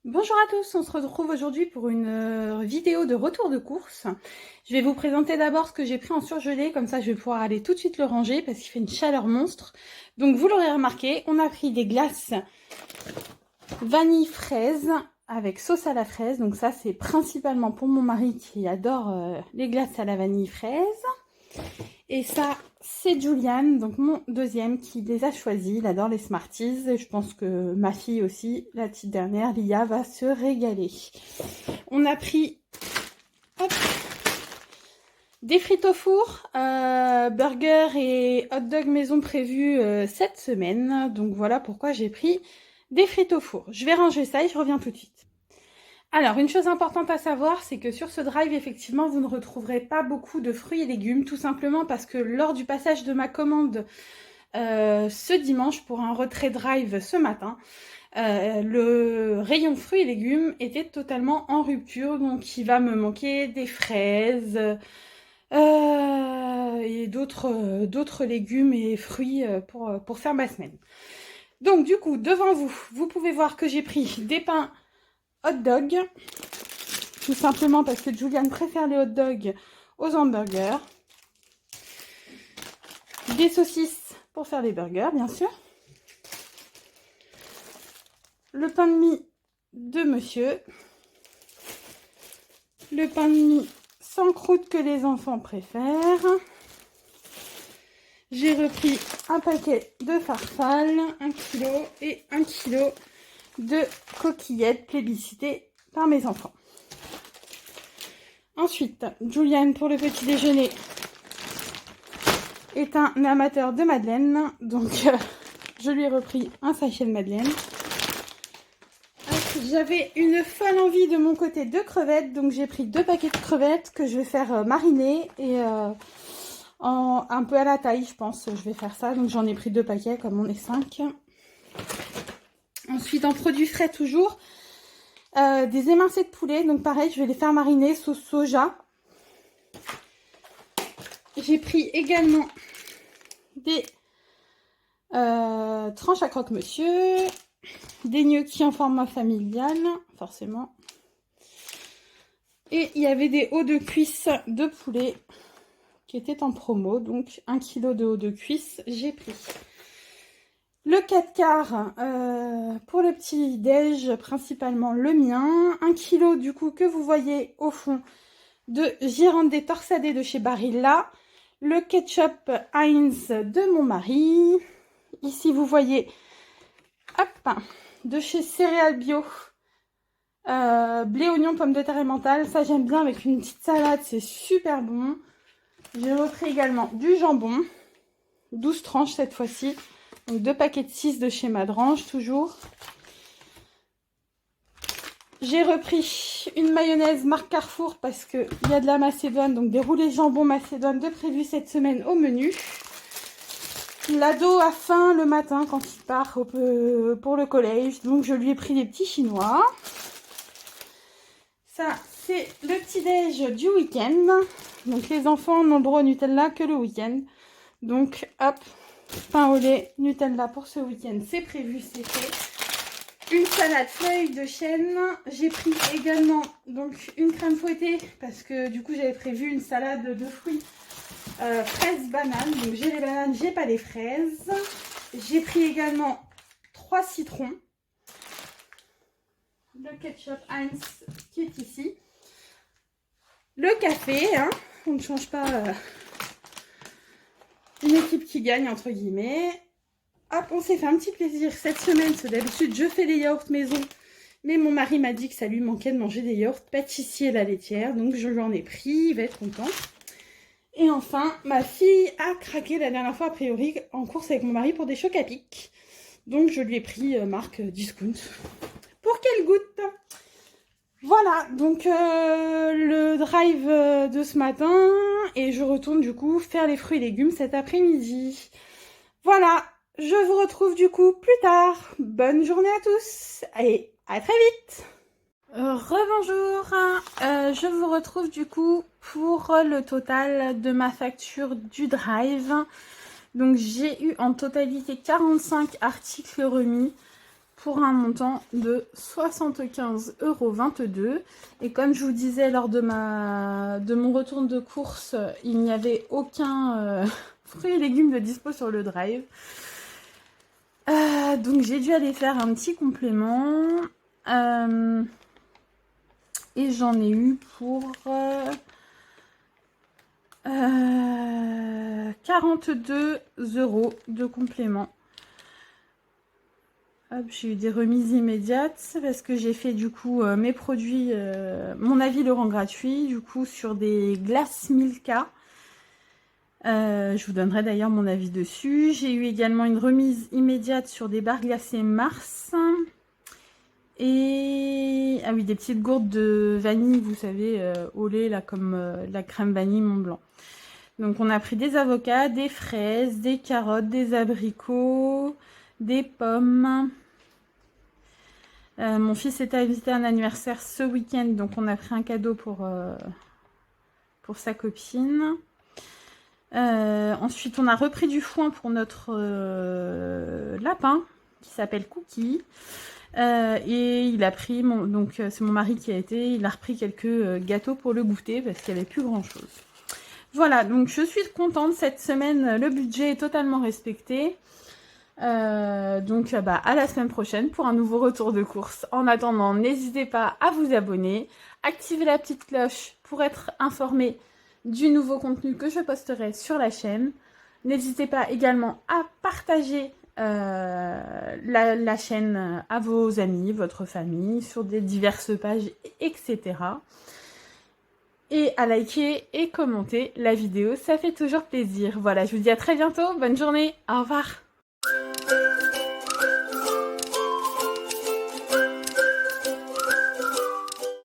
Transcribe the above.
Bonjour à tous, on se retrouve aujourd'hui pour une vidéo de retour de course. Je vais vous présenter d'abord ce que j'ai pris en surgelé, comme ça je vais pouvoir aller tout de suite le ranger parce qu'il fait une chaleur monstre. Donc vous l'aurez remarqué, on a pris des glaces vanille fraise avec sauce à la fraise. Donc ça c'est principalement pour mon mari qui adore les glaces à la vanille fraise. Et ça, c'est Julian, donc mon deuxième, qui les a choisis. Il adore les Smarties. Et je pense que ma fille aussi, la petite dernière, Lia, va se régaler. On a pris des frites au four, burger et hot dog maison prévus cette semaine. Donc voilà pourquoi j'ai pris des frites au four. Je vais ranger ça et je reviens tout de suite. Alors, une chose importante à savoir, c'est que sur ce drive, effectivement, vous ne retrouverez pas beaucoup de fruits et légumes, tout simplement parce que lors du passage de ma commande ce dimanche pour un retrait drive ce matin, le rayon fruits et légumes était totalement en rupture, donc il va me manquer des fraises et d'autres légumes et fruits pour faire ma semaine. Donc du coup, devant vous, vous pouvez voir que j'ai pris des pains hot dog, tout simplement parce que Julian préfère les hot dogs aux hamburgers. Des saucisses pour faire les burgers, bien sûr. Le pain de mie de monsieur. Le pain de mie sans croûte que les enfants préfèrent. J'ai repris un paquet de farfalle, 1 kg et 1 kg de coquillettes plébiscitées par mes enfants. Ensuite, Julian, pour le petit déjeuner, est un amateur de madeleine, donc je lui ai repris un sachet de madeleine. J'avais une folle envie de mon côté de crevettes, donc j'ai pris 2 paquets de crevettes que je vais faire mariner et un peu à la taille, je pense. Je vais faire ça, donc j'en ai pris 2 paquets comme on est 5. Ensuite, en produits frais toujours, des émincés de poulet, donc pareil, je vais les faire mariner sauce soja. J'ai pris également des tranches à croque-monsieur, des gnocchis en format familial, forcément. Et il y avait des hauts de cuisse de poulet qui étaient en promo, donc 1 kg de hauts de cuisse, j'ai pris. Le 4 quarts pour le petit déj, principalement le mien. 1 kg du coup que vous voyez au fond de girandés torsadés de chez Barilla. Le ketchup Heinz de mon mari. Ici vous voyez, hop, de chez Céréales Bio. Blé, oignon, pommes de terre et menthe. Ça j'aime bien avec une petite salade, c'est super bon. J'ai repris également du jambon. 12 tranches cette fois-ci. Donc 2 paquets de 6 de chez Madrange, toujours. J'ai repris une mayonnaise marque Carrefour parce qu'il y a de la macédoine, donc des roulés jambon macédoine de prévu cette semaine au menu. L'ado a faim le matin quand il part pour le collège, donc je lui ai pris des petits chinois. Ça, c'est le petit-déj du week-end. Donc les enfants n'ont le droit au Nutella que le week-end. Donc hop, pain au lait, Nutella pour ce week-end, c'est prévu, c'est fait. Une salade feuille de chêne. J'ai pris également donc une crème fouettée parce que du coup j'avais prévu une salade de fruits fraises bananes. Donc j'ai les bananes, j'ai pas les fraises. J'ai pris également 3 citrons. Le ketchup Heinz qui est ici. Le café, hein, on ne change pas une équipe qui gagne entre guillemets. Hop, on s'est fait un petit plaisir cette semaine, parce que d'habitude je fais les yaourts maison, mais mon mari m'a dit que ça lui manquait de manger des yaourts pâtissier la laitière, donc je lui en ai pris, il va être content. Et enfin, ma fille a craqué la dernière fois a priori en course avec mon mari pour des chocs à pic, donc je lui ai pris marque Discount pour qu'elle goûte. Voilà, donc le drive de ce matin, et je retourne du coup faire les fruits et légumes cet après-midi. Voilà. Je vous retrouve du coup plus tard. Bonne journée à tous et à très vite. Rebonjour. Je vous retrouve du coup pour le total de ma facture du drive. Donc j'ai eu en totalité 45 articles remis pour un montant de 75,22 €. Et comme je vous disais lors de mon retour de course, il n'y avait aucun fruits et légumes de dispo sur le drive. Donc j'ai dû aller faire un petit complément. Et j'en ai eu pour 42 € de complément. Hop, j'ai eu des remises immédiates parce que j'ai fait du coup mes produits, mon avis le rend gratuit, du coup sur des glaces Milka. Je vous donnerai d'ailleurs mon avis dessus. J'ai eu également une remise immédiate sur des barres glacées Mars. Et ah oui, des petites gourdes de vanille, vous savez, au lait, là, comme la crème vanille Mont Blanc. Donc on a pris des avocats, des fraises, des carottes, des abricots, des pommes. Mon fils est invité à un anniversaire ce week-end, donc on a pris un cadeau pour sa copine. Ensuite, on a repris du foin pour notre lapin qui s'appelle Cookie. Et il a pris, donc c'est mon mari qui a été, il a repris quelques gâteaux pour le goûter parce qu'il n'y avait plus grand chose. Voilà, donc je suis contente, cette semaine le budget est totalement respecté. Donc à la semaine prochaine pour un nouveau retour de course. En attendant, n'hésitez pas à vous abonner, activer la petite cloche pour être informé du nouveau contenu que je posterai sur la chaîne. N'hésitez pas également à partager la chaîne à vos amis, votre famille, sur des diverses pages, etc. Et à liker et commenter la vidéo, ça fait toujours plaisir. Voilà, je vous dis à très bientôt, bonne journée, au revoir.